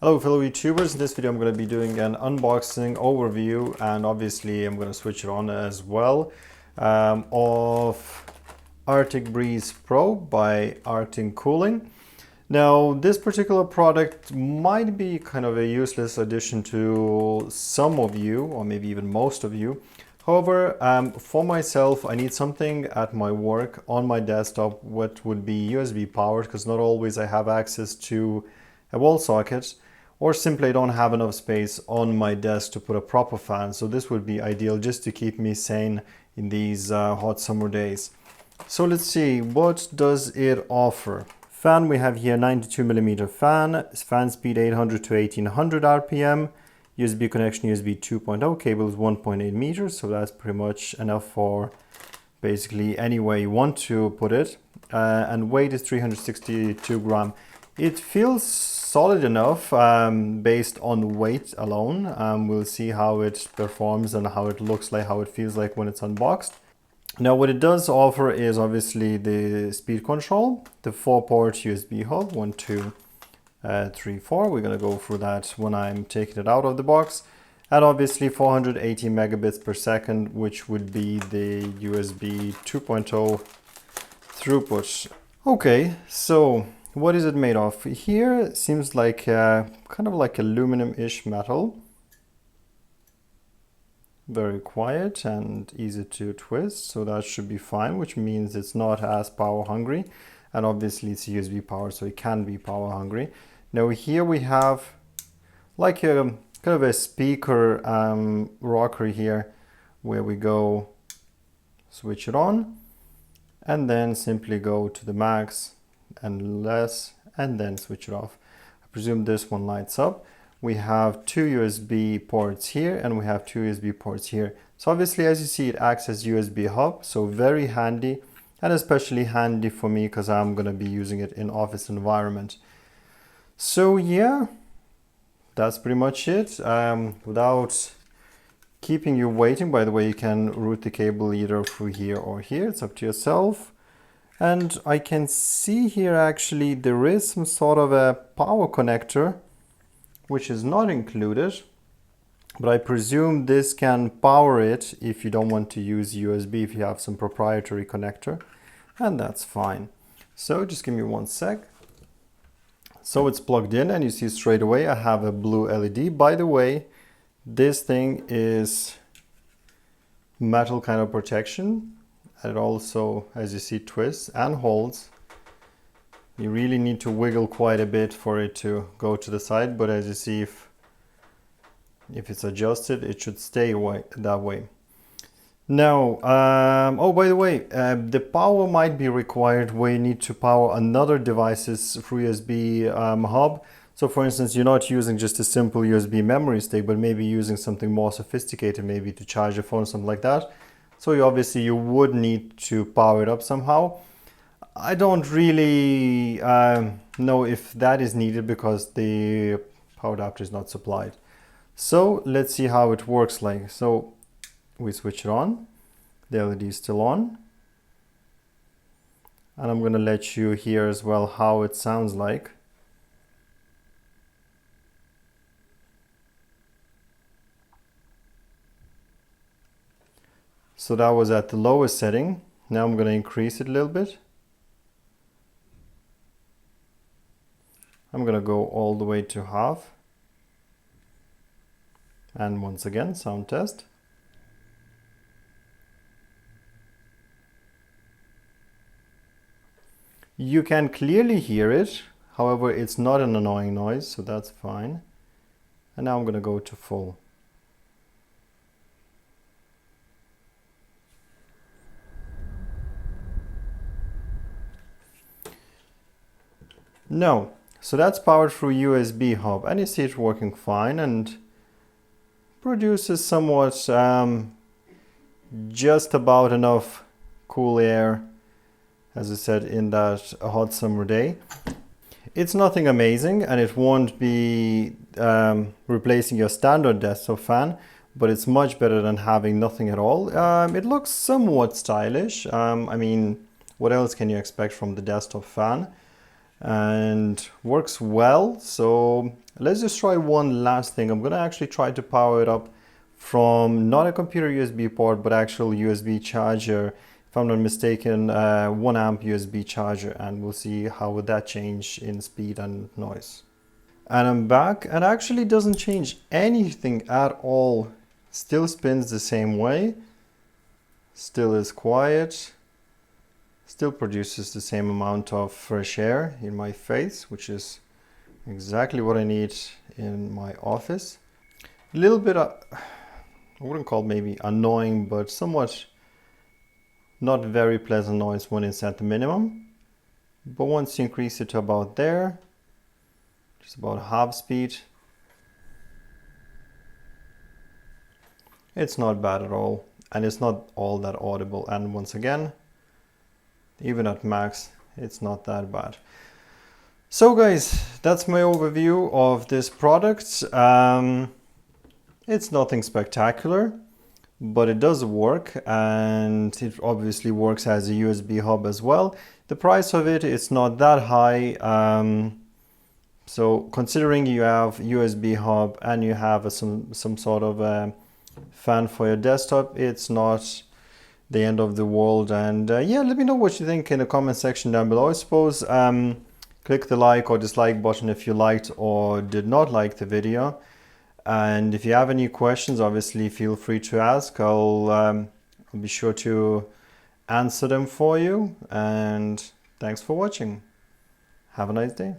Hello fellow YouTubers, in this video I'm going to be doing an unboxing overview, and obviously I'm going to switch it on as well, of Arctic Breeze Pro by Arctic Cooling. Now this particular product might be kind of a useless addition to some of you, or maybe even most of you. However, for myself, I need something at my work on my desktop what would be USB powered, because not always I have access to a wall socket, or simply I don't have enough space on my desk to put a proper fan. So this would be ideal just to keep me sane in these hot summer days. So let's see, what does it offer? Fan, we have here 92mm fan speed 800 to 1800 RPM, USB connection USB 2.0, cable is 1.8 meters, so that's pretty much enough for basically anywhere you want to put it. And weight is 362 grams. It feels solid enough based on weight alone. We'll see how it performs and how it looks like, how it feels like when it's unboxed. Now what it does offer is obviously the speed control, the 4-port USB hub, 1, 2, 3, 4. We're going to go through that when I'm taking it out of the box. And obviously 480 megabits per second, which would be the USB 2.0 throughput. Okay, so what is it made of? Here it seems like kind of like aluminum-ish metal. Very quiet and easy to twist, so that should be fine, which means it's not as power hungry. And obviously it's USB power, so it can be power hungry. Now here we have like a kind of a speaker rocker here, where we go switch it on and then simply go to the max and less, and then switch it off. I presume this one lights up. We have 2 USB ports here, and we have 2 USB ports here. So obviously, as you see, it acts as USB hub, so very handy, and especially handy for me because I'm going to be using it in office environment. So yeah, that's pretty much it. Without keeping you waiting, by the way, you can route the cable either through here or here. It's up to yourself. And I can see here actually there is some sort of a power connector which is not included, but I presume this can power it if you don't want to use USB, if you have some proprietary connector, and that's fine. So just give me 1 sec. So it's plugged in, and you see straight away I have a blue LED. By the way, this thing is metal kind of protection. It also, as you see, twists and holds. You really need to wiggle quite a bit for it to go to the side, but as you see, if it's adjusted, it should stay that way. Now, oh, by the way, the power might be required where you need to power another devices through USB hub. So for instance, you're not using just a simple USB memory stick, but maybe using something more sophisticated, maybe to charge your phone, something like that. So you would need to power it up somehow. I don't really know if that is needed because the power adapter is not supplied. So let's see how it works like. So we switch it on, the LED is still on. And I'm going to let you hear as well how it sounds like. So that was at the lowest setting. Now I'm going to increase it a little bit. I'm going to go all the way to half. And once again, sound test. You can clearly hear it. However, it's not an annoying noise, so that's fine. And now I'm going to go to full. No, so that's powered through USB hub, and you see it working fine and produces somewhat just about enough cool air, as I said, in that hot summer day. It's nothing amazing, and it won't be replacing your standard desktop fan, but it's much better than having nothing at all. It looks somewhat stylish. I mean, what else can you expect from the desktop fan? And works well, so Let's just try one last thing. I'm gonna actually try to power it up from not a computer USB port, but actual USB charger. If I'm not mistaken, 1 amp USB charger, and we'll see how would that change in speed and noise. And I'm back, and actually doesn't change anything at all. Still spins the same way, still is quiet, still produces the same amount of fresh air in my face, which is exactly what I need in my office. A little bit, I wouldn't call it maybe annoying, but somewhat not very pleasant noise when it's at the minimum. But once you increase it to about there, just about half speed, it's not bad at all. And it's not all that audible. And once again, even at max, it's not that bad. So guys, that's my overview of this product. It's nothing spectacular, but it does work, and it obviously works as a USB hub as well. The price of it is not that high. So considering you have USB hub and you have some sort of fan for your desktop, it's not the end of the world. And yeah, let me know what you think in the comment section down below. I suppose click the like or dislike button if you liked or did not like the video. And if you have any questions, obviously feel free to ask. I'll be sure to answer them for you. And thanks for watching. Have a nice day.